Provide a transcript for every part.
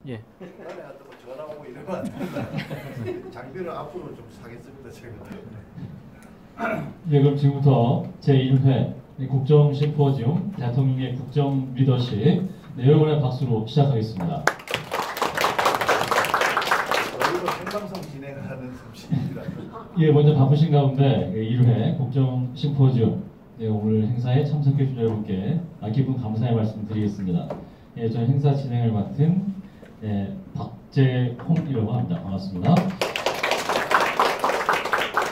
예. 남한테 뭐 전화 오고 이러면 안 된다. 장비를 앞으로 좀 사겠습니다, 제가. 예, 그럼 지금부터 제1회 국정 심포지움 대통령의 국정 리더십 여러분의 박수로 시작하겠습니다. 저희도 생방송 진행하는 솜씨입니다. 예, 먼저 바쁘신 가운데 1회 국정 심포지움 오늘 행사에 참석해 주신 여러분께 깊은 감사의 말씀 드리겠습니다. 예, 저는 행사 진행을 맡은 박재홍이라고 합니다. 반갑습니다.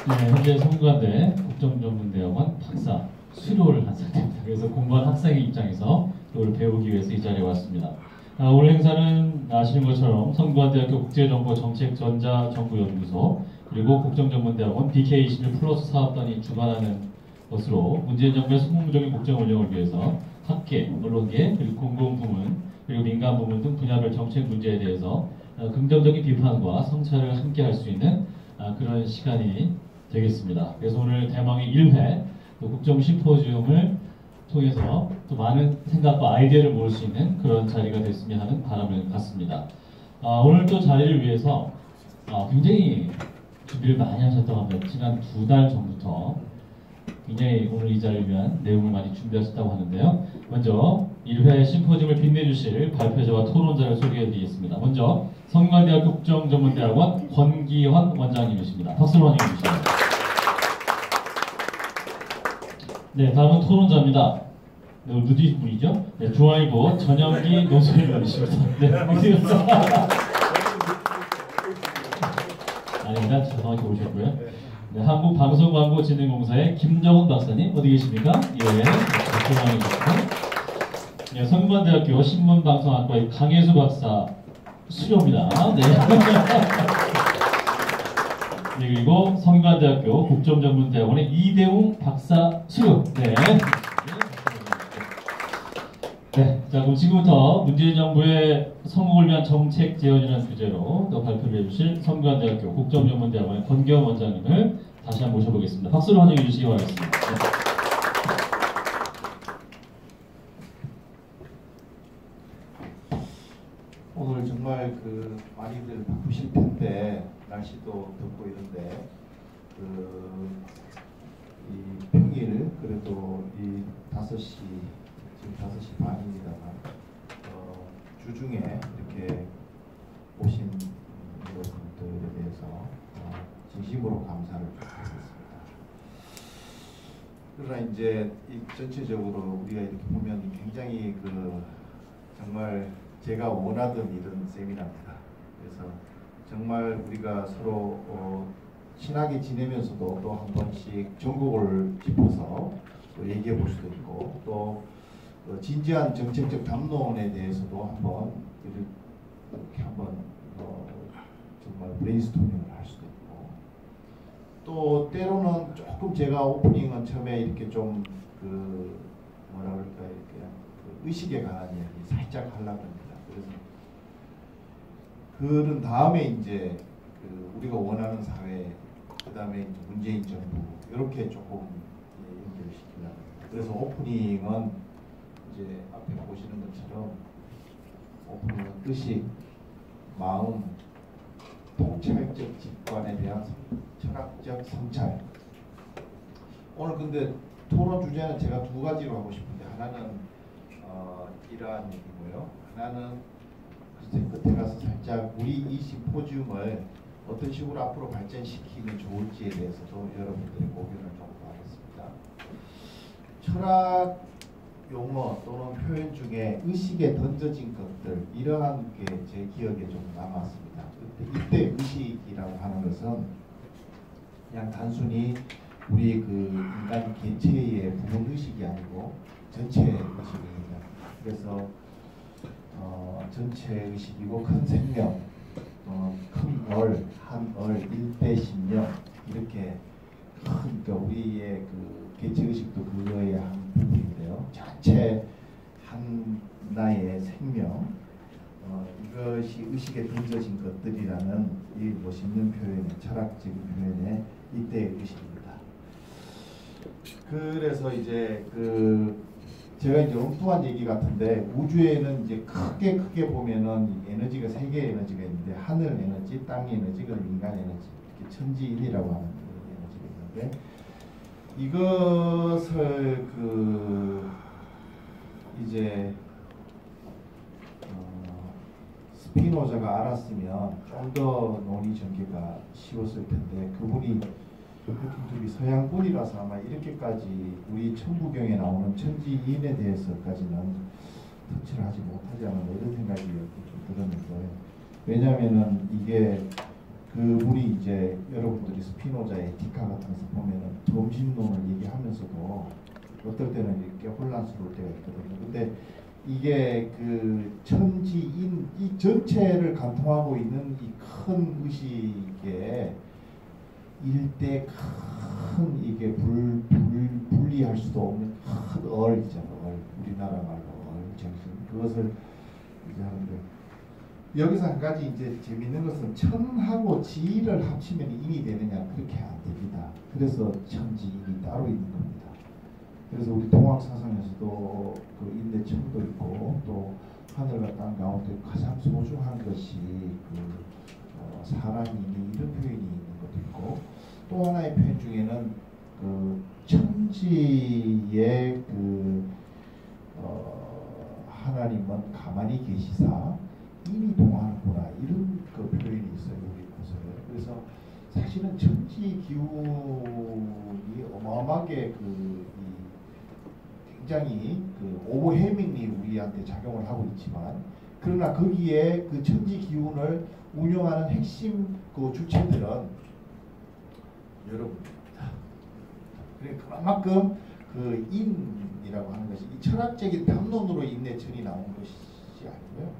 네, 현재 성균관대 국정전문대학원 박사 수료를 한 상태입니다. 그래서 공부한 학생의 입장에서 그걸 배우기 위해서 이 자리에 왔습니다. 오늘 행사는 아시는 것처럼 성균관대학교 국제정보정책전자정보연구소 그리고 국정전문대학원 BK21 플러스 사업단이 주관하는 것으로 문재인 정부의 성공적인 국정 운영을 위해서 학계, 언론계, 그리고 공공부문, 그리고 민간부문 등 분야별 정책 문제에 대해서 긍정적인 비판과 성찰을 함께 할 수 있는 그런 시간이 되겠습니다. 그래서 오늘 대망의 1회 국정 심포지움을 통해서 또 많은 생각과 아이디어를 모을 수 있는 그런 자리가 됐으면 하는 바람을 갖습니다. 오늘 또 자리를 위해서 굉장히 준비를 많이 하셨다고 합니다. 지난 2달 전부터 굉장히 오늘 이 자리를 위한 내용을 많이 준비하셨다고 하는데요. 먼저 1회 심포지움을 빛내주실 발표자와 토론자를 소개해드리겠습니다. 먼저 성균관대학교 국정전문대학원 권기환 원장님이십니다. 박수로 환영해 주시죠. 네, 다음은 토론자입니다. 네, 오늘 늦으신 분이죠? 네, 중앙일보 전영기 노수일님이십니다. 네, 아닙니다. 죄송하게 오셨고요. 네, 한국방송광고진흥공사의 김정훈 박사님 어디 계십니까? 예, 박수로 주시고. 네, 성균관대학교 신문방송학과의 강혜수 박사 수료입니다. 네. 네, 그리고 성균관대학교 국정전문대학원의 이대웅 박사 수료. 네. 네, 자 그럼 지금부터 문재인 정부의 성공을 위한 정책 재현이라는 주제로 또 발표를 해주실 성균관대학교 국정전문대학원의 권기환 원장님을 다시 한번 모셔보겠습니다. 박수로 환영해 주시기 바라겠습니다. 네. 오늘 정말 많이들 바쁘실 텐데 날씨도 덥고 이런데 이 평일 그래도 이 5시 지금 5시 반입니다만 주중에 이렇게 오신 여러분들에 대해서 진심으로 감사를 드리겠습니다. 그러나 이제 이 전체적으로 우리가 이렇게 보면 굉장히 정말 제가 원하던 이런 세미나입니다. 그래서 정말 우리가 서로 친하게 지내면서도 또 한 번씩 전국을 짚어서 또 얘기해 볼 수도 있고 또 진지한 정책적 담론에 대해서도 한번 이렇게 한번 정말 브레인스토밍을 할 수도 있고 또 때로는 조금 제가 오프닝은 처음에 이렇게 좀 뭐라 그럴까 이렇게 의식에 관한 이야기 살짝 하려고 합니다. 그래서 그런 다음에 이제 우리가 원하는 사회, 그 다음에 문재인 정부 이렇게 조금 연결시키려고 합니다. 그래서 오프닝은 이제 앞에 보시는 것처럼 오프닝은 의식, 마음, 통찰적 직관에 대한 철학적 성찰. 오늘 근데 토론 주제는 제가 2가지로 하고 싶은데 하나는 이러한 얘기고요. 하나는 글쎄 끝에 가서 살짝 우리 이 심포지움을 어떤 식으로 앞으로 발전시키면 좋을지에 대해서도 여러분들의 고견을 좀 구하겠습니다. 철학 용어 또는 표현 중에 의식에 던져진 것들 이러한 게 제 기억에 좀 남았습니다. 이때 의식이라고 하는 것은 그냥 단순히 우리 인간 개체의 부분 의식이 아니고 전체 의식입니다. 그래서 전체 의식이고 큰 생명, 큰 얼, 한 얼, 일대 신명 이렇게 그러니까 우리의 개체 의식도 그거의 한 부분인데요. 전체 하나의 생명 이것이 의식에 던져진 것들이라는 이 멋있는 표현의 철학적인 표현의 이때의 의식입니다. 그래서 이제 제가 이제 엉뚱한 얘기 같은데 우주에는 이제 크게 보면은 에너지가 세 개의 에너지가 있는데 하늘 에너지, 땅 에너지, 그리고 인간 에너지 이렇게 천지인이라고 하는 에너지가 있는데 이것을 이제 스피노자가 알았으면 좀 더 논의 전개가 쉬웠을 텐데 그분이 서양분이라서 아마 이렇게까지 우리 천부경에 나오는 천지인에 대해서까지는 터치를 하지 못하지 않았나 이런 생각이 좀 들었는데 왜냐하면은 이게 그분이 이제 여러분들이 스피노자의 에티카 같은 것을 보면은 점심론을 얘기하면서도 어떨 때는 이렇게 혼란스러울 때가 있거든요. 근데 이게 그 천지인 이 전체를 관통하고 있는 이 큰 의식에 일대 큰 이게 분리할 수도 없는 큰 얼이잖아요. 우리나라 말로 정신 그것을 이제 하는데 여기서 한 가지 이제 재미있는 것은 천하고 지를 합치면 인이 되느냐 그렇게 안 됩니다. 그래서 천지인이 따로 있는 겁니다. 그래서 우리 동학 사상에서도 그 인대천도 있고 또 하늘과 땅 가운데 가장 소중한 것이 그 사람이니 이런 표현이 있는 것도 있고 또 하나의 표현 중에는 그 천지의 하나님은 가만히 계시사 인이 동하는구나 이런 그 표현이 있어요 우리 구설에. 그래서 사실은 천지 기운이 어마어마하게 굉장히 오버해밍이 우리한테 작용을 하고 있지만 그러나 거기에 그 천지 기운을 운영하는 핵심 그 주체들은 여러분입니다. 그만큼 그 인이라고 하는 것이 이 철학적인 담론으로 인내천이 나온 것이 아니고요.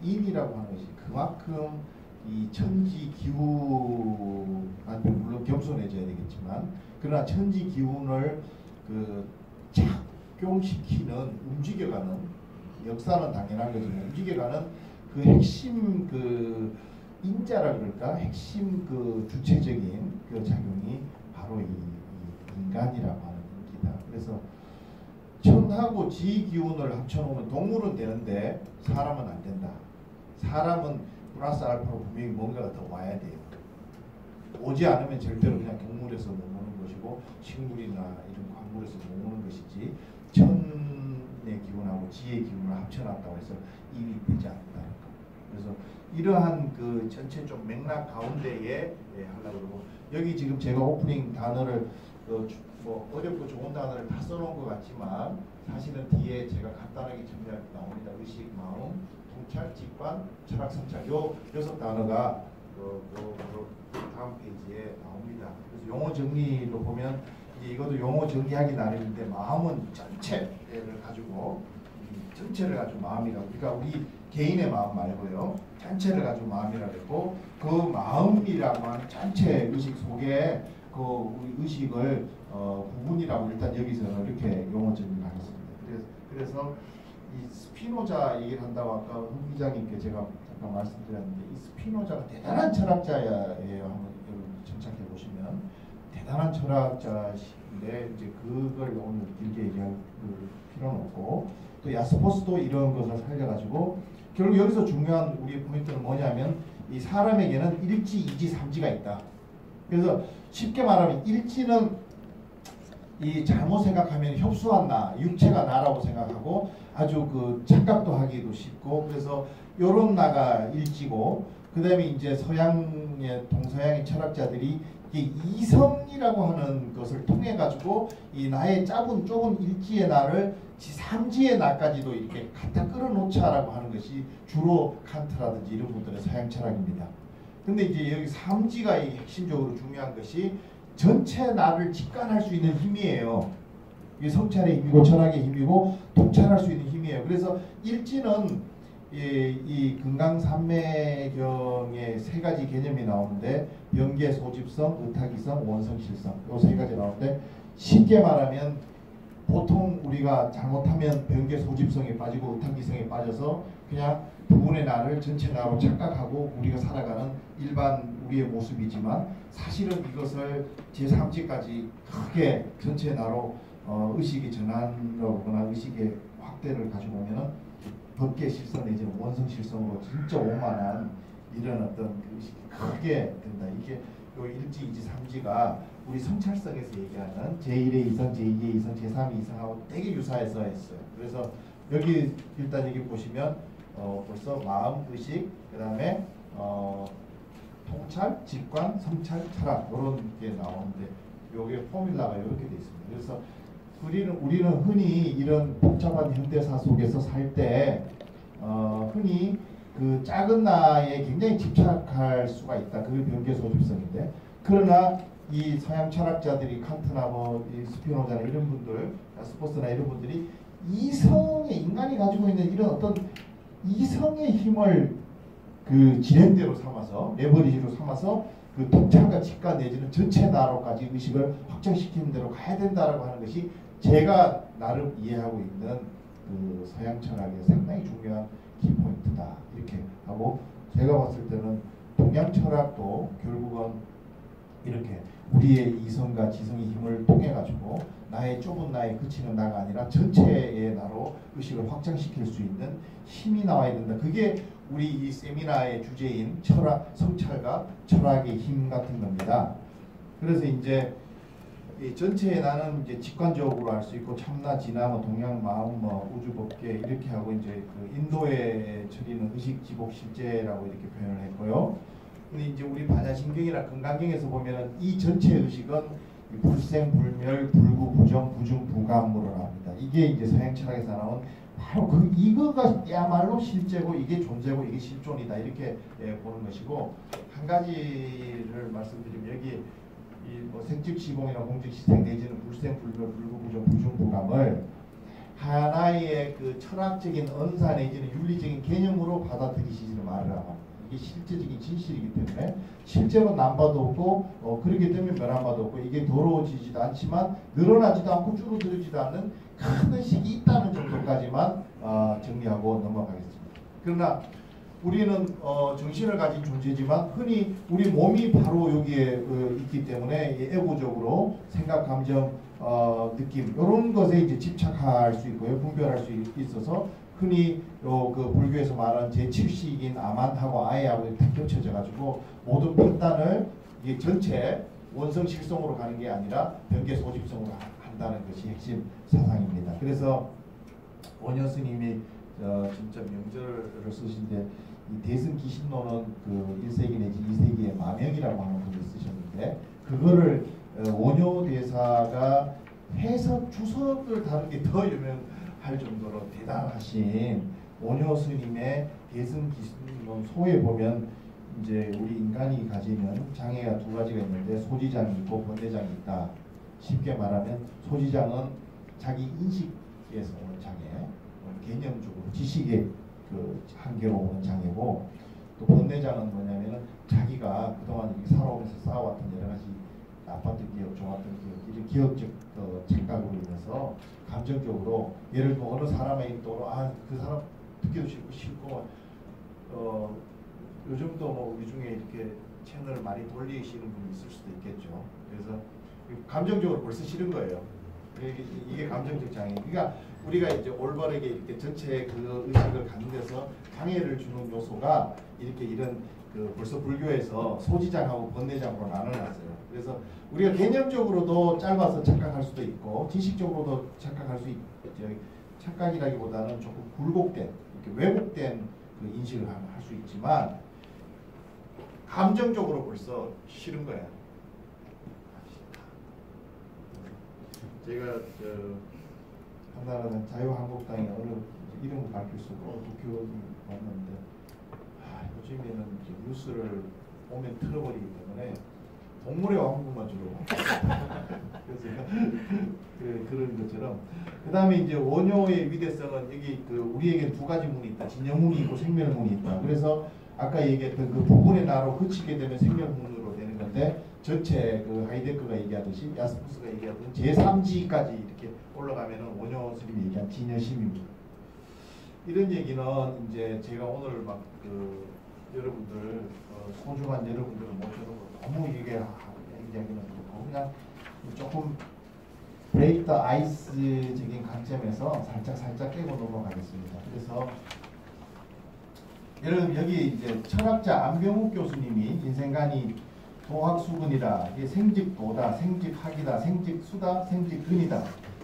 인이라고 하는 것이 그만큼 이 천지 기운한테 물론 겸손해져야 되겠지만 그러나 천지 기운을 작용시키는 움직여가는 역사는 당연한 거지만 움직여가는 그 핵심 인자라 그럴까 핵심 주체적인 그 작용이 바로 이 인간이라고 하는 겁니다. 그래서 천하고 지 기운을 합쳐놓으면 동물은 되는데 사람은 안 된다. 사람은 플러스 알파로 분명히 뭔가가 더 와야 돼요. 오지 않으면 절대로 그냥 동물에서 머무는 것이고 식물이나 이런 광물에서 머무는 것이지 천의 기운하고 지의 기운을 합쳐놨다고 해서 일이 되지 않는다. 그래서 이러한 그 전체 좀 맥락 가운데에 하려고 그러고 여기 지금 제가 오프닝 단어를 뭐 어렵고 좋은 단어를 다 써놓은 것 같지만 사실은 뒤에 제가 간단하게 정리할 나옵니다. 의식, 마음, 통찰, 직관, 철학, 성찰 요 6단어가 다음 페이지에 나옵니다. 그래서 용어 정리로 보면 이제 이것도 용어 정리하기 나름인데 마음은 전체를 가지고 전체를 가지고 마음이라고 그러니까 우리 개인의 마음 말고요. 전체를 가지고 마음이라고 했고 그 마음이라고 하는 전체 의식 속에 그 의식을 부분이라고 일단 여기서는 이렇게 용어 정리를 하겠습니다. 그래서 이 스피노자 얘기를 한다고 아까 홍 기자님께 제가 아까 말씀드렸는데 이 스피노자가 대단한 철학자예요. 한번 정착해 보시면 대단한 철학자인데 이제 그걸 오늘 길게 얘기할 필요는 없고 또 야스포스도 이런 것을 살려가지고 결국 여기서 중요한 우리의 포인트는 뭐냐면 이 사람에게는 일지, 이지, 삼지가 있다. 그래서 쉽게 말하면 일지는 이 잘못 생각하면 협소한 나, 육체가 나라고 생각하고 아주 착각도 하기도 쉽고 그래서 요런 나가 일지고 그 다음에 이제 서양의 동서양의 철학자들이 이성이라고 하는 것을 통해 가지고 이 나의 좁은 일지의 나를 삼지의 나까지도 이렇게 갖다 끌어놓자라고 하는 것이 주로 칸트라든지 이런 분들의 서양 철학입니다. 근데 이제 여기 삼지가 핵심적으로 중요한 것이 전체 나를 직관할 수 있는 힘이에요. 이게 성찰의 힘이고 철학의 힘이고 통찰할 수 있는 힘이에요. 그래서 일지는 이 금강산매경에 세 가지 개념이 나오는데 병계, 소집성, 의탁이성, 원성실성 요 세 가지 나오는데 쉽게 말하면 보통 우리가 잘못하면 병계, 소집성에 빠지고 의탁이성에 빠져서 그냥 부분의 나를 전체 나로 착각하고 우리가 살아가는 일반 우리의 모습이지만 사실은 이것을 제3지까지 크게 전체 나로 의식의 전환을 오거나 의식의 확대를 가지고 오면은 법계 실성 내지는 원성 실성으로 진짜 오만한 이런 어떤 그 의식이 크게 된다. 이게 요 1지, 2지, 3지가 우리 성찰성에서 얘기하는 제1의 이성, 제2의 이성, 제3의 이성하고 되게 유사해서 했어요. 그래서 여기 일단 여기 보시면 벌써 마음, 의식, 그 다음에 통찰, 직관, 성찰, 철학 이런 게 나오는데 요게 포뮬라가 이렇게 돼 있습니다. 그래서 우리는 흔히 이런 복잡한 현대사 속에서 살 때 흔히 그 작은 나에 굉장히 집착할 수가 있다. 그게 변계 소집성인데, 그러나 이 서양 철학자들이 칸트나 이 스피노자나 이런 분들, 스포스나 이런 분들이 이성의 인간이 가지고 있는 이런 어떤 이성의 힘을 그 지렛대로 삼아서 레버리지로 삼아서 그 통찰과 직관 내지는 전체 나로까지 의식을 확장시키는 대로 가야 된다라고 하는 것이 제가 나름 이해하고 있는 그 서양 철학의 상당히 중요한 키포인트다 이렇게 하고, 제가 봤을 때는 동양 철학도 결국은 이렇게 우리의 이성과 지성의 힘을 통해 가지고 나의 좁은 나에 그치는 나가 아니라 전체의 나로 의식을 확장시킬 수 있는 힘이 나와야 된다. 그게 우리 이 세미나의 주제인 철학, 성찰과 철학의 힘 같은 겁니다. 그래서 이제 이 전체의 나는 이제 직관적으로 알 수 있고 참나, 진화, 동양, 마음, 우주 법계 이렇게 하고 이제 그 인도의 처리는 의식, 지복, 실제라고 이렇게 표현을 했고요. 근데 이제 우리 반야신경이나 건강경에서 보면은 이 전체 의식은 불생, 불멸, 불구, 부정, 부중, 부감으로 나옵니다. 이게 이제 서양 철학에서 나온 바로 이거가야말로 실제고 이게 존재고 이게 실존이다 이렇게 보는 것이고, 한 가지를 말씀드리면 여기 뭐 생즉시공이나 공즉시생 내지는 불생, 불멸, 불구, 부정, 부중, 부감을 하나의 그 철학적인 언사 내지는 윤리적인 개념으로 받아들이시는 말을 하고, 이게 실제적인 진실이기 때문에 실제로 남바도 없고 그렇기 때문에 변함바도 없고 이게 더러워지지도 않지만 늘어나지도 않고 줄어들지도 않는 큰 의식이 있다는 정도까지만 정리하고 넘어가겠습니다. 그러나 우리는 정신을 가진 존재지만 흔히 우리 몸이 바로 여기에 있기 때문에 에고적으로 생각, 감정, 느낌 이런 것에 이제 집착할 수 있고요, 분별할 수 있어서 흔히 그 불교에서 말하는 제7식인 아만하고 아예하고 다 겹쳐져 가지고 모든 판단을 이게 전체 원성 실성으로 가는 게 아니라 변계 소집성으로 한다는 것이 핵심 사상입니다. 그래서 원효 스님이 진짜 명절을 쓰신데 이 대승기신론은 그 1세기 내지 2세기의 마명이라고 하는 분이 쓰셨는데, 그거를 원효 대사가 해석 주석을 다룬 게 더 유명할 정도로 대단하신 원효 스님의 대승기신론 소에 보면 이제 우리 인간이 가지는 장애가 두 가지가 있는데 소지장이 있고 번뇌장이 있다. 쉽게 말하면 소지장은 자기 인식에서 오는 장애, 개념적으로 지식의 그 한계로 오는 장애고, 또 번뇌장은 뭐냐면은 자기가 그동안 이렇게 살아오면서 쌓아왔던 여러 가지 나빴던 기억, 좋았던 기억, 이런 기억적 착각으로 인해서 감정적으로 예를 들어 어느 사람의 또 그 사람 듣기도 싫고 요즘도 뭐 우리 중에 이렇게 채널을 많이 돌리시는 분이 있을 수도 있겠죠. 그래서 감정적으로 벌써 싫은 거예요. 이게 감정적 장애. 그러니까 우리가 이제 올바르게 이렇게 전체 그 의식을 갖는 데서 방해를 주는 요소가 이렇게 이런 그 벌써 불교에서 소지장하고 번뇌장으로 나눠놨어요. 그래서 우리가 개념적으로도 짧아서 착각할 수도 있고 지식적으로도 착각할 수 있죠. 착각이라기보다는 조금 굴곡된, 이렇게 왜곡된 그 인식을 할 수 있지만 감정적으로 벌써 싫은 거야. 제가 한나라는 자유한국당의 어느 이름을 밝힐 수 없고 국회의원이 왔는데 요즘에는 이제 뉴스를 보면 틀어버리기 때문에 동물의 왕국만 주로 그래서 그런 것처럼, 그 다음에 이제 원효의 위대성은 여기 그 우리에게 두 가지 문이 있다. 진영문이 있고 생멸문이 있다. 그래서 아까 얘기했던 그 부분의 나로 그치게 되면 생멸문으로 되는 건데, 전체 그 하이데크가 얘기하듯이 야스푸스가 얘기하던 제3지까지 이렇게 올라가면은 원효 스님이 얘기한 진여심입니다. 이런 얘기는 이제 제가 오늘 막 그 여러분들 소중한 여러분들을 모셔놓고 너무 얘기하기는 그렇고 그냥 조금 브레이크 더 아이스적인 관점에서 살짝 깨고 넘어가겠습니다. 그래서 여러분 여기 이제 철학자 안병욱 교수님이 인생관이 도학수근이다, 이게 생직도다, 생직학이다, 생직수다, 생직근이다.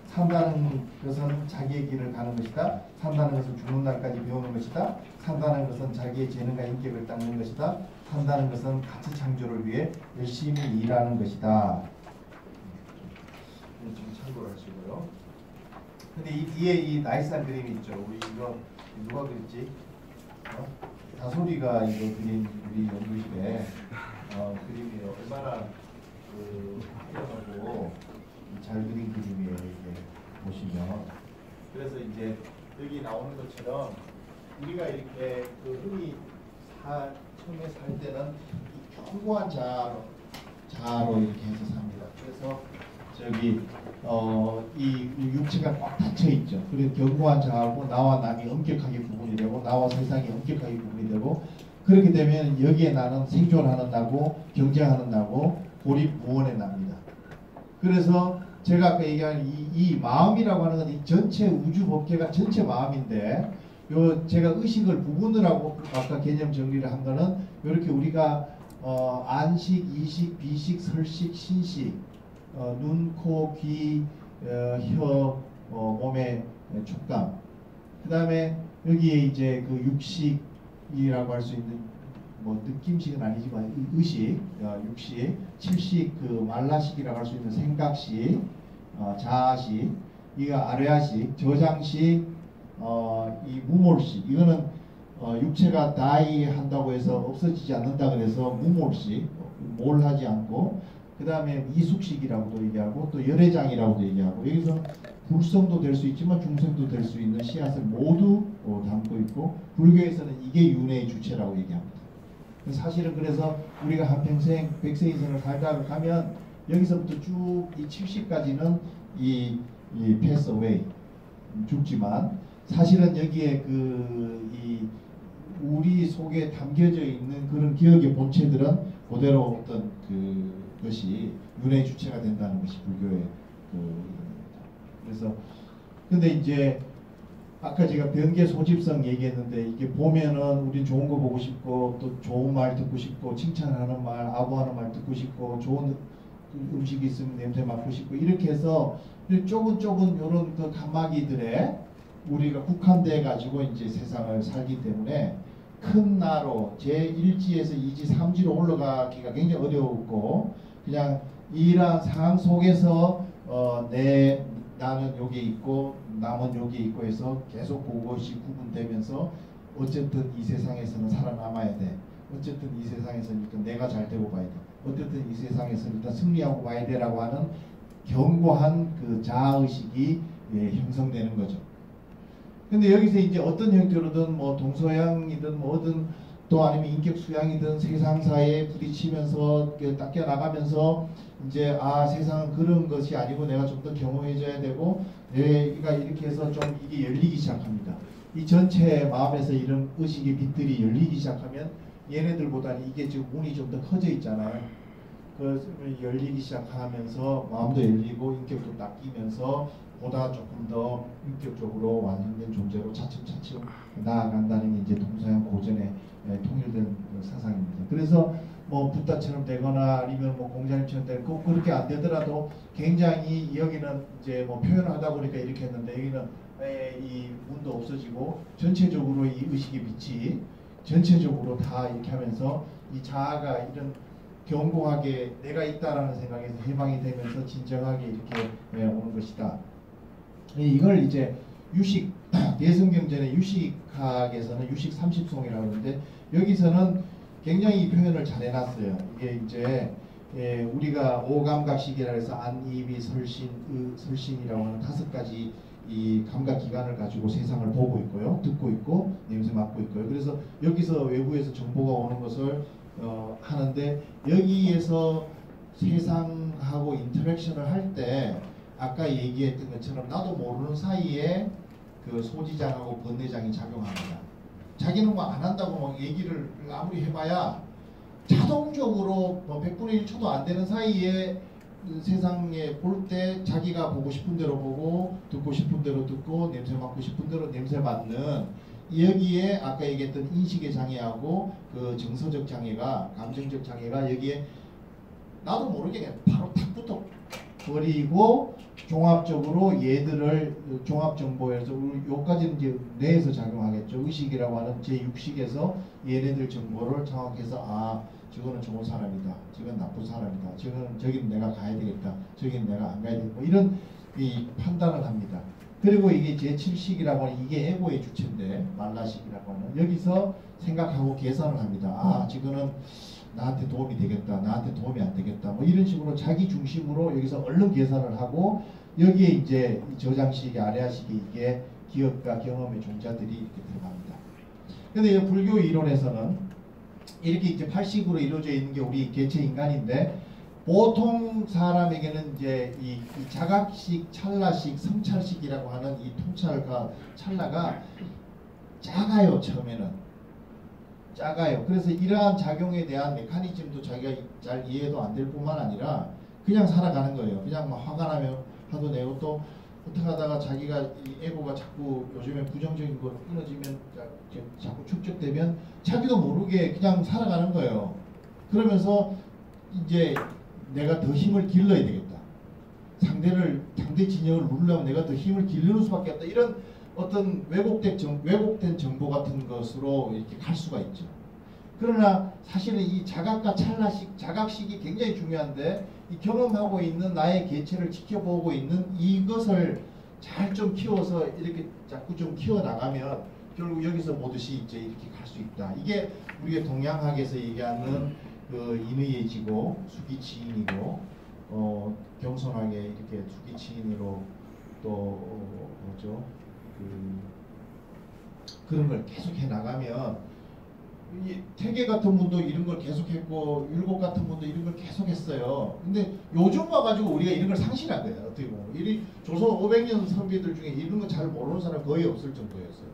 산다는 것은 자기의 길을 가는 것이다. 산다는 것은 죽는 날까지 배우는 것이다. 산다는 것은 자기의 재능과 인격을 닦는 것이다. 산다는 것은 가치 창조를 위해 열심히 일하는 것이다. 좀 참고를 하시고요. 근데 이 뒤에 이 나이스한 그림이 있죠. 우리 이거 누가 그렸지? 다솔이가 이거 그린 우리 연구실에 그림이 얼마나 화려하고 잘 그린 그림이에요. 이게 보시면. 그래서 이제 여기 나오는 것처럼 우리가 이렇게 흔히 처음에 살 때는 이 견고한 자아로 이렇게 해서 삽니다. 그래서 저기 이 육체가 꽉 닫혀 있죠. 그리고 견고한 자아고 나와 남이 엄격하게 구분이 되고 나와 세상이 엄격하게 구분이 되고 그렇게 되면 여기에 나는 생존하는 나고 경쟁하는 나고 고립무원의 납니다. 그래서 제가 아까 얘기한 이 마음이라고 하는 건 이 전체 우주 법계가 전체 마음인데 요 제가 의식을 구분을 하고 아까 개념 정리를 한 거는 이렇게 우리가 안식, 이식, 비식, 설식, 신식 눈, 코, 귀, 혀, 몸의 촉감. 그 다음에 여기에 이제 그 육식이라고 할 수 있는 뭐 느낌식은 아니지만 의식, 육식, 칠식, 그 말라식이라고 할 수 있는 생각식, 자아식, 이거 아레아식, 저장식, 이 무몰식. 이거는 육체가 die 한다고 해서 없어지지 않는다 그래서 무몰식, 몰하지 않고. 그 다음에 이숙식이라고도 얘기하고 또 열애장이라고도 얘기하고 여기서 불성도 될 수 있지만 중성도 될 수 있는 씨앗을 모두 담고 있고 불교에서는 이게 윤회의 주체라고 얘기합니다. 사실은 그래서 우리가 한평생 100세 이상을 살다가 가면 여기서부터 쭉 이 70까지는 이 pass away 죽지만 사실은 여기에 이 우리 속에 담겨져 있는 그런 기억의 본체들은 그대로 어떤 것이 윤회의 주체가 된다는 것이 불교의 그래서 근데 이제 아까 제가 병계 소집성 얘기했는데 이게 보면은 우리 좋은 거 보고 싶고 또 좋은 말 듣고 싶고 칭찬하는 말, 아부하는 말 듣고 싶고 좋은 음식이 있으면 냄새 맡고 싶고 이렇게 해서 조금 요런 그 감마기들에 우리가 국한돼 가지고 이제 세상을 살기 때문에 큰 나로 제1지에서 2지, 3지로 올라가기가 굉장히 어려웠고 그냥 이러한 상황 속에서 나는 여기 있고 남은 여기 있고 해서 계속 그것이 구분되면서 어쨌든 이 세상에서는 살아남아야 돼. 어쨌든 이 세상에서는 일단 내가 잘 되고 봐야 돼. 어쨌든 이 세상에서는 일단 승리하고 봐야 돼라고 하는 견고한 그 자아의식이 형성되는 거죠. 근데 여기서 이제 어떤 형태로든 뭐 동서양이든 뭐든 또 아니면 인격 수양이든 세상사에 부딪히면서 닦여 나가면서 이제 세상은 그런 것이 아니고 내가 좀 더 경험해줘야 되고 내가 이렇게 해서 좀 이게 열리기 시작합니다. 이 전체 마음에서 이런 의식의 빛들이 열리기 시작하면 얘네들보다는 이게 지금 문이 좀 더 커져 있잖아요. 그 열리기 시작하면서 마음도 열리고 인격도 닦이면서 보다 조금 더 인격적으로 완성된 존재로 차츰차츰 나아간다는 게 이제 동서양 고전의 통일된 사상입니다. 그래서 뭐 붓다처럼 되거나 아니면 뭐 공자님처럼 되고 꼭 그렇게 안 되더라도 굉장히 여기는 이제 뭐 표현하다 보니까 이렇게 했는데 여기는 이 문도 없어지고 전체적으로 이 의식의 빛이 전체적으로 다 이렇게 하면서 이 자아가 이런 견고하게 내가 있다라는 생각에서 해방이 되면서 진정하게 이렇게 오는 것이다. 이걸 이제 유식 대승경전의 유식학에서는 유식 30송이라고 하는데 여기서는 굉장히 이 표현을 잘 해놨어요. 이게 이제 우리가 오감각식이라 해서 안, 이미, 설신, 설신이라고 하는 5가지 이 감각 기관을 가지고 세상을 보고 있고요, 듣고 있고, 냄새 맡고 있고요. 그래서 여기서 외부에서 정보가 오는 것을 하는데 여기에서 세상하고 인터랙션을 할 때 아까 얘기했던 것처럼 나도 모르는 사이에 그 소지장하고 번뇌장이 작용합니다. 자기는 뭐 안 한다고 막 얘기를 아무리 해봐야 자동적으로 뭐 100분의 1초도 안 되는 사이에 세상에 볼 때 자기가 보고 싶은 대로 보고 듣고 싶은 대로 듣고 냄새 맡고 싶은 대로 냄새 맡는 여기에 아까 얘기했던 인식의 장애하고 그 정서적 장애가 감정적 장애가 여기에 나도 모르게 그냥 바로 탁 붙어 버리고 종합적으로 얘들을 종합정보에서 요까지는 이제 뇌에서 작용하겠죠. 의식이라고 하는 제6식에서 얘네들 정보를 장악해서 아 저거는 좋은 사람이다. 저건 나쁜 사람이다. 저기는 내가 가야 되겠다. 저기는 내가 안 가야 되겠다. 뭐 이런 이 판단을 합니다. 그리고 이게 제7식이라고 하는 이게 에고의 주체인데 말라식이라고 하는 여기서 생각하고 계산을 합니다. 아 저거는 나한테 도움이 되겠다. 나한테 도움이 안 되겠다. 뭐 이런 식으로 자기 중심으로 여기서 얼른 계산을 하고 여기에 이제 저장식이 아레아식이 이게 기억과 경험의 종자들이 이렇게 들어갑니다. 근데 이 불교 이론에서는 이렇게 이제 8식으로 이루어져 있는 게 우리 개체 인간인데 보통 사람에게는 이제 이 자각식, 찰나식, 성찰식이라고 하는 이 통찰과 찰나가 작아요. 처음에는 작아요. 그래서 이러한 작용에 대한 메커니즘도 자기가 잘 이해도 안 될 뿐만 아니라 그냥 살아가는 거예요. 그냥 막 화가 나면 화도 내고 또 어떻게 하다가 자기가 이 에고가 자꾸 요즘에 부정적인 거 끊어지면 자꾸 축적되면 자기도 모르게 그냥 살아가는 거예요. 그러면서 이제 내가 더 힘을 길러야 되겠다. 상대 진영을 누르려면 내가 더 힘을 기르는 수밖에 없다. 이런 어떤 왜곡된 정보 같은 것으로 이렇게 갈 수가 있죠. 그러나 사실은 이 자각과 찰나식, 자각식이 굉장히 중요한데 이 경험하고 있는 나의 개체를 지켜보고 있는 이것을 잘 좀 키워서 이렇게 자꾸 좀 키워나가면 결국 여기서 보듯이 이제 이렇게 갈 수 있다. 이게 우리가 동양학에서 얘기하는 그 인의해지고 수기치인이고 겸손하게 이렇게 수기치인으로 또 뭐죠? 그런 걸 계속해 나가면 이 태계 같은 분도 이런 걸 계속했고 율곡 같은 분도 이런 걸 계속했어요. 근데 요즘 와가지고 우리가 이런 걸 상실한 거예요. 어떻게 보면 조선 500년 선비들 중에 이런 거 잘 모르는 사람 거의 없을 정도였어요.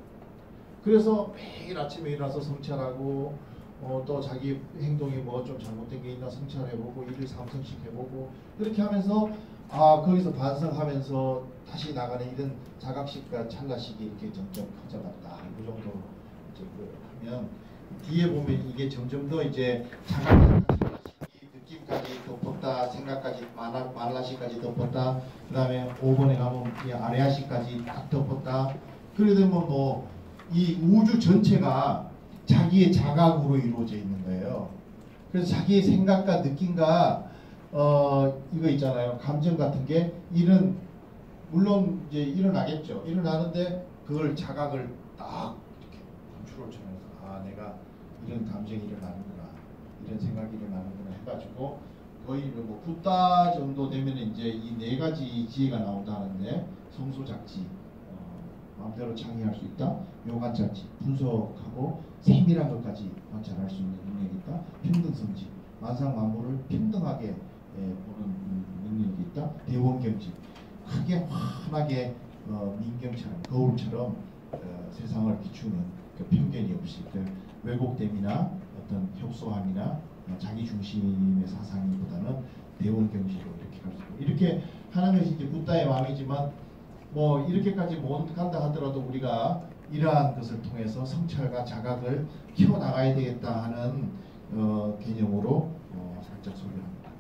그래서 매일 아침에 일어나서 성찰하고 또 자기 행동이 뭐 좀 잘못된 게 있나 성찰해보고 일일 삼성씩 해보고 그렇게 하면서 거기서 반성하면서 다시 나가는 이런 자각식과 찰나식이 이렇게 점점 커져갔다. 이 정도로 이제 하면 뒤에 보면 이게 점점 더 이제 자각식이 느낌까지 덮었다, 생각까지 말라식까지 덮었다. 그 다음에 5번에 가면 이 아레아식까지 딱 덮었다. 그래 되면 뭐 이 우주 전체가 자기의 자각으로 이루어져 있는 거예요. 그래서 자기의 생각과 느낌과 이거 있잖아요. 감정 같은 게 물론 이제 일어나겠죠. 일어나는데 그걸 자각을 딱 이렇게 컨트롤 쳐면서 내가 이런 감정이 일어나는구나, 이런 생각이 일어나는구나 해가지고 거의 뭐 붓다 정도 되면 이제 이 4가지 지혜가 나온다는데 성소작지, 마음대로 창의할 수 있다, 묘관작지, 분석하고 세밀한 것까지 관찰할 수 있는 능력이 있다, 평등성지, 만상만물을 평등하게 보는 능력이 있다, 대원경지, 크게 환하게 민경처럼 거울처럼 세상을 비추는 그 편견이 없이 그 왜곡됨이나 어떤 협소함이나 자기 중심의 사상이보다는 대원경지로 이렇게 갈 수 있고 이렇게 하는 것이 이제 붓다의 마음이지만 뭐 이렇게까지 못 간다 하더라도 우리가 이러한 것을 통해서 성찰과 자각을 키워나가야 되겠다 하는 개념으로 살짝 소개합니다.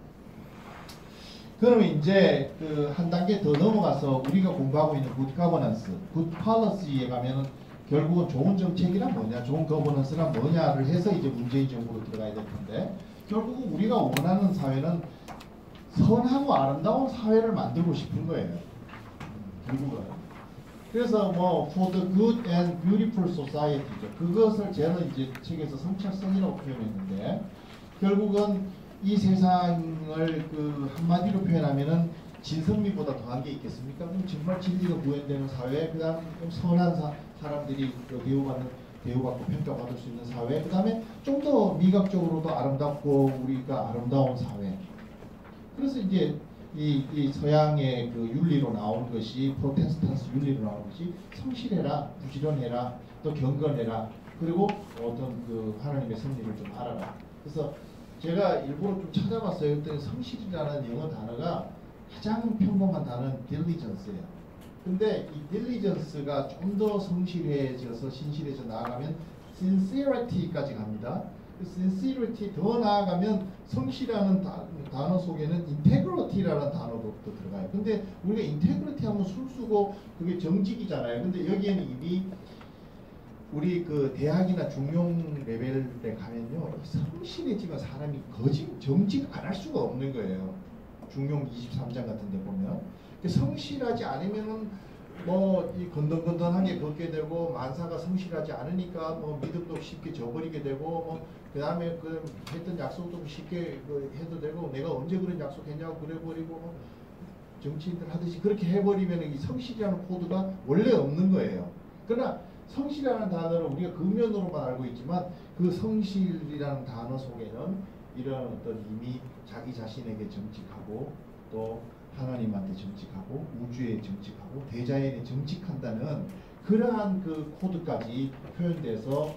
그러면 이제 그 한 단계 더 넘어가서 우리가 공부하고 있는 굿 거버넌스, 굿 폴리시에 가면은 결국은 좋은 정책이란 뭐냐, 좋은 거버넌스란 뭐냐를 해서 이제 문제의적으로 들어가야 될 텐데 결국은 우리가 원하는 사회는 선하고 아름다운 사회를 만들고 싶은 거예요. 결국은. 그래서 뭐 for the good and beautiful society죠. 그것을 저는 이제 책에서 성찰성이라고 표현했는데 결국은 이 세상을 그 한마디로 표현하면은 진선미보다 더한 게 있겠습니까? 정말 진리가 구현되는 사회, 그다음 선한 사람들이 대우받고 평가받을 수 있는 사회, 그다음에 좀 더 미각적으로도 아름답고 우리가 아름다운 사회. 그래서 이제 이 서양의 그 윤리로 나온 것이 프로테스탄트 윤리로 나온 것이 성실해라, 부지런해라, 또 경건해라, 그리고 어떤 그 하나님의 섭리를 좀 알아라. 그래서 제가 일부러 좀 찾아봤어요. 그랬더니 성실이라는 영어 단어가 가장 평범한 단어는 diligence예요. 근데 이 diligence가 좀 더 성실해져서 신실해져 나아가면 sincerity까지 갑니다. 그 sincerity 더 나아가면 성실이라는 단어 속에는 integrity라는 단어도 또 들어가요. 근데 우리가 integrity 하면 술수고 그게 정직이잖아요. 근데 여기에는 이미 우리 그 대학이나 중용 레벨에 가면요, 성실해지면 사람이 정직 안 할 수가 없는 거예요. 중용 23장 같은 데 보면. 성실하지 않으면은 뭐 이 건던건던하게 걷게 되고, 만사가 성실하지 않으니까 뭐 믿음도 쉽게 저버리게 되고, 뭐 그다음에 그 했던 약속도 쉽게 해도 되고, 내가 언제 그런 약속했냐고 그래버리고, 뭐 정치인들 하듯이 그렇게 해버리면 이 성실이라는 코드가 원래 없는 거예요. 그러나 성실이라는 단어를 우리가 근면으로만 알고 있지만, 그 성실이라는 단어 속에는 이런 어떤 이미 자기 자신에게 정직하고, 또 하나님한테 정직하고, 우주에 정직하고, 대자연에 정직한다는 그러한 그 코드까지 표현돼서,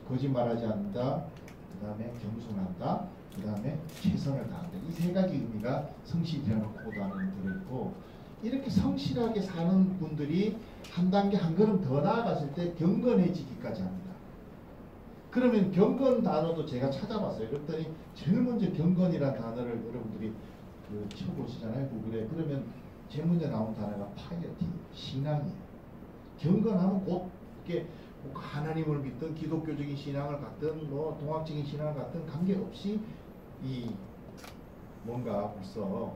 거짓말하지 않는다, 그 다음에 겸손한다, 그 다음에 최선을 다한다. 이 세 가지 의미가 성실이라는 코드 안에 들어있고, 이렇게 성실하게 사는 분들이 한 단계 한 걸음 더 나아갔을 때 경건해지기까지 합니다. 그러면 경건 단어도 제가 찾아봤어요. 그랬더니 제일 먼저 경건이라는 단어를 여러분들이 쳐보시잖아요, 구글에. 그러면 제일 먼저 나온 단어가 파이어티, 신앙이에요. 경건하면 곧 이렇게 하나님을 믿든 기독교적인 신앙을 갖든 뭐 동학적인 신앙을 갖든 관계없이 이 뭔가 벌써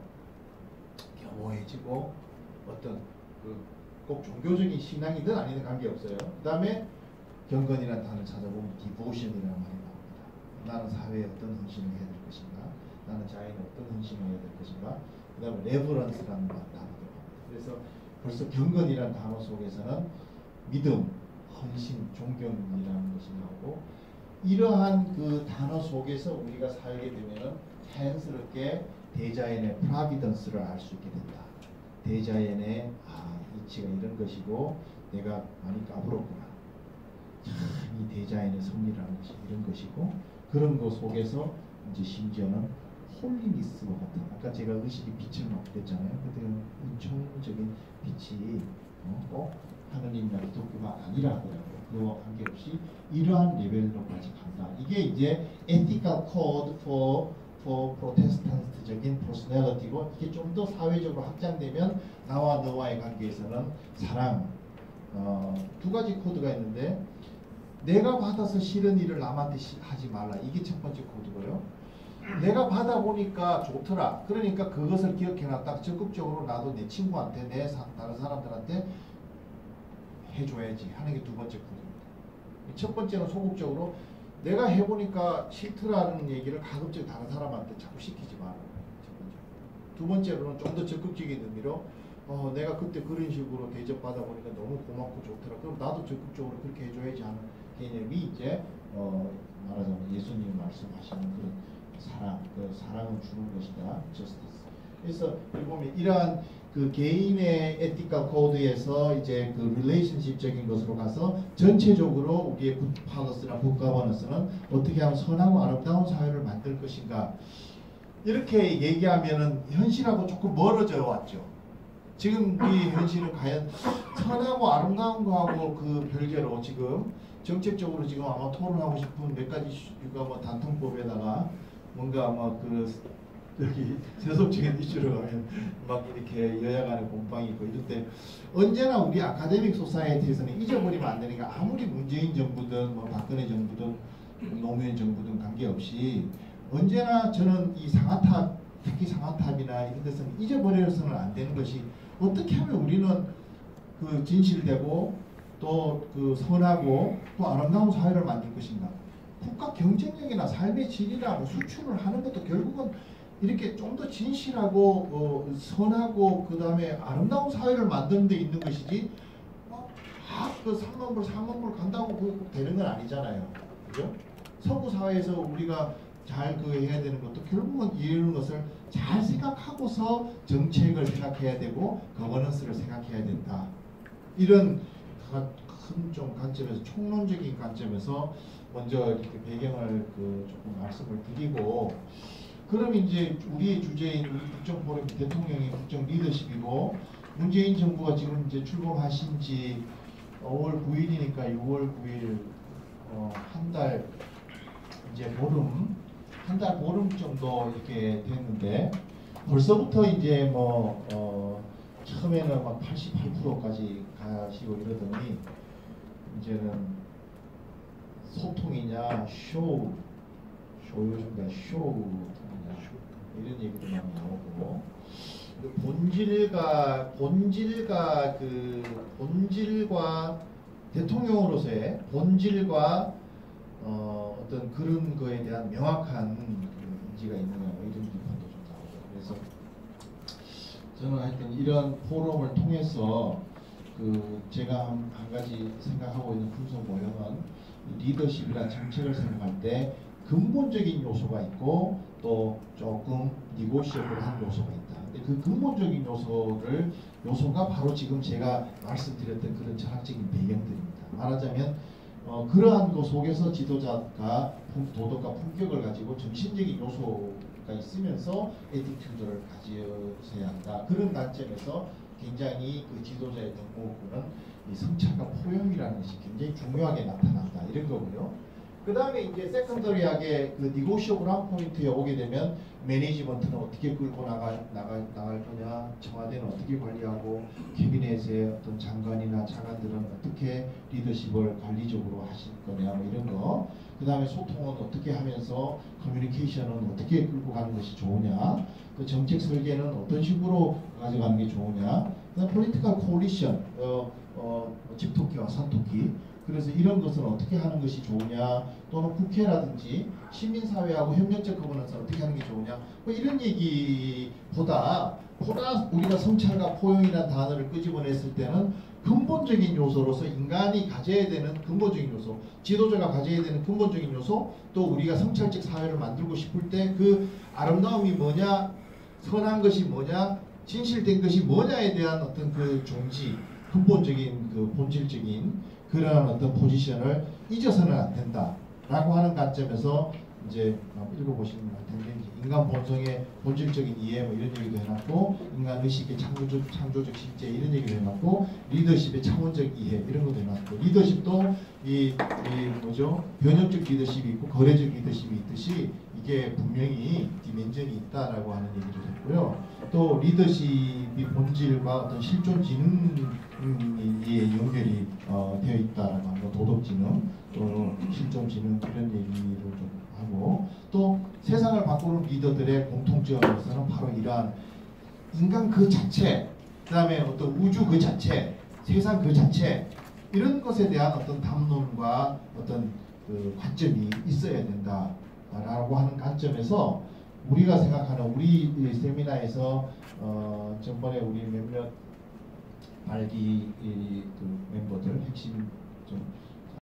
겸허해지고, 어떤 꼭 종교적인 신앙이든 아니든 관계없어요. 그 다음에 경건이라는 단어를 찾아보면 디보션이라는 말이 나옵니다. 나는 사회에 어떤 헌신을 해야 될 것인가, 나는 자연에 어떤 헌신을 해야 될 것인가, 그 다음에 레버런스라는 단어도 나옵니다. 그래서 벌써 경건이라는 단어 속에서는 믿음, 헌신, 존경이라는 것이 나오고, 이러한 그 단어 속에서 우리가 살게 되면은 자연스럽게 대자연의 프라비던스를 알 수 있게 된다. 대자연의 이치가 이런 것이고, 내가 많이 까불었구나. 참 이 대자연의 섭리라는 것이 이런 것이고, 그런 것 속에서 이제 심지어는 홀리니스와 같은, 아까 제가 의식이 빛을 막 그랬잖아요. 그때 은총적인 빛이 꼭 하느님이나 기독교가 아니라 하더라고요. 그와 관계없이 이러한 레벨로까지 간다. 이게 이제 ethical code for 프로테스탄트적인 퍼스널리티고, 이게 좀 더 사회적으로 확장되면 나와 너와의 관계에서는 사랑, 두 가지 코드가 있는데, 내가 받아서 싫은 일을 남한테 하지 말라. 이게 첫 번째 코드고요. 내가 받아보니까 좋더라. 그러니까 그것을 기억해놨다. 적극적으로 나도 내 친구한테, 다른 사람들한테 해줘야지 하는 게 두 번째 코드입니다. 첫 번째는 소극적으로 내가 해보니까 싫더라는 얘기를 가급적 다른 사람한테 자꾸 시키지 마라. 두 번째로는 좀 더 적극적인 의미로 내가 그때 그런 식으로 대접받아 보니까 너무 고맙고 좋더라. 그럼 나도 적극적으로 그렇게 해줘야지 하는 개념이 이제 말하자면 예수님이 말씀하시는 그런 사랑, 그 사랑을 주는 것이다. justice. 그래서 여기 보면 이러한 그 개인의 에티컬 코드에서 이제 그 릴레이션십적인 것으로 가서 전체적으로 우리의 굿 팔러스나 굿 거버넌스는 어떻게 하면 선하고 아름다운 사회를 만들 것인가, 이렇게 얘기하면은 현실하고 조금 멀어져 왔죠. 지금 이 현실은 과연 선하고 아름다운 거하고 그 별개로 지금 정책적으로 지금 아마 토론하고 싶은 몇 가지 이슈가 뭐 단통법에다가 뭔가 아마 여기 세속적인 이슈로 가면 막 이렇게 여야 간의 공방이 있고, 이럴 때 언제나 우리 아카데믹 소사이어티에서는 잊어버리면 안 되는 게, 아무리 문재인 정부든 뭐 박근혜 정부든 노무현 정부든 관계없이 언제나 저는 이 상하탑, 특히 상하탑이나 이런 데서는 잊어버려서는 안 되는 것이, 어떻게 하면 우리는 그 진실되고 또 그 선하고 또 아름다운 사회를 만들 것인가. 국가 경쟁력이나 삶의 질이나 뭐 수출을 하는 것도 결국은 이렇게 좀 더 진실하고 선하고 그 다음에 아름다운 사회를 만드는 데 있는 것이지, 그 3만 불 4만 불 간다고 꼭 되는 건 아니잖아요. 그죠? 서구 사회에서 우리가 잘 해야 되는 것도 결국은 이런 것을 잘 생각하고서 정책을 생각해야 되고 거버넌스를 생각해야 된다. 이런 큰 좀 관점에서 총론적인 관점에서 먼저 이렇게 배경을 조금 말씀을 드리고, 그럼 이제 우리의 주제인 우리 국정포럼 대통령의 국정 리더십이고, 문재인 정부가 지금 이제 출범하신 지 5월 9일이니까 6월 9일 한 달 이제 한 달 보름 정도 이렇게 됐는데, 벌써부터 이제 처음에는 막 88%까지 가시고 이러더니 이제는 소통이냐 요즘가 쇼냐 이런 얘기도 많이 나오고, 본질과 대통령으로서의 본질과 어떤 그런 거에 대한 명확한 인지가 있느냐 이런 비판도 좀 나오고, 그래서 저는 하여튼 이런 포럼을 통해서 제가 한 가지 생각하고 있는 분석 모형은, 리더십이나 정책을 생각할 때 근본적인 요소가 있고 또 조금 니고시able 요소가 있다. 근데 그 근본적인 요소가 바로 지금 제가 말씀드렸던 그런 철학적인 배경들입니다. 말하자면 그러한 것 속에서 지도자가 도덕과 품격을 가지고 정신적인 요소가 있으면서 에티튜드를 가져야 한다. 그런 관점에서 굉장히 그 지도자의 덕목은 이 성찰과 포용이라는 것이 굉장히 중요하게 나타난다. 이런 거고요. 그 다음에 이제 세컨더리하게 그 니고시오블한 포인트에 오게 되면, 매니지먼트는 어떻게 끌고 나갈 거냐, 청와대는 어떻게 관리하고, 캐비넷의 어떤 장관이나 차관들은 어떻게 리더십을 관리적으로 하실 거냐, 이런 거. 그 다음에 소통은 어떻게 하면서, 커뮤니케이션은 어떻게 끌고 가는 것이 좋으냐, 그 정책 설계는 어떤 식으로 가져가는 게 좋으냐, 그 다음 폴리티컬 코리션, 집토끼와 산토끼. 그래서 이런 것을 어떻게 하는 것이 좋으냐, 또는 국회라든지 시민사회하고 협력적 거버넌스를 어떻게 하는 게 좋으냐, 이런 얘기보다 우리가 성찰과 포용이라는 단어를 끄집어냈을 때는 근본적인 요소로서 인간이 가져야 되는 근본적인 요소, 지도자가 가져야 되는 근본적인 요소, 또 우리가 성찰적 사회를 만들고 싶을 때 그 아름다움이 뭐냐, 선한 것이 뭐냐, 진실된 것이 뭐냐에 대한 어떤 그 종지, 근본적인 그 본질적인 그러한 어떤 포지션을 잊어서는 안 된다라고 하는 관점에서 이제 읽어보시면 할 텐데, 인간 본성의 본질적인 이해 이런 얘기도 해놨고, 인간 의식의 창조적 실제 이런 얘기도 해놨고, 리더십의 차원적 이해 이런 것도 해놨고, 리더십도 변혁적 리더십이 있고 거래적 리더십이 있듯이 이게 분명히 디멘전이 있다라고 하는 얘기를 했고요. 또 리더십이 본질과 어떤 실존 지능이 연결이 되어 있다라고 하는 거, 도덕지능 또 실존 지능 이런 얘기를 좀 하고, 또 세상을 바꾸는 리더들의 공통점에서는 바로 이러한 인간 그 자체, 그 다음에 어떤 우주 그 자체, 세상 그 자체, 이런 것에 대한 어떤 담론과 어떤 그 관점이 있어야 된다라고 하는 관점에서, 우리가 생각하는 우리 세미나에서 전번에 우리 몇몇 발기 그 멤버들 핵심 좀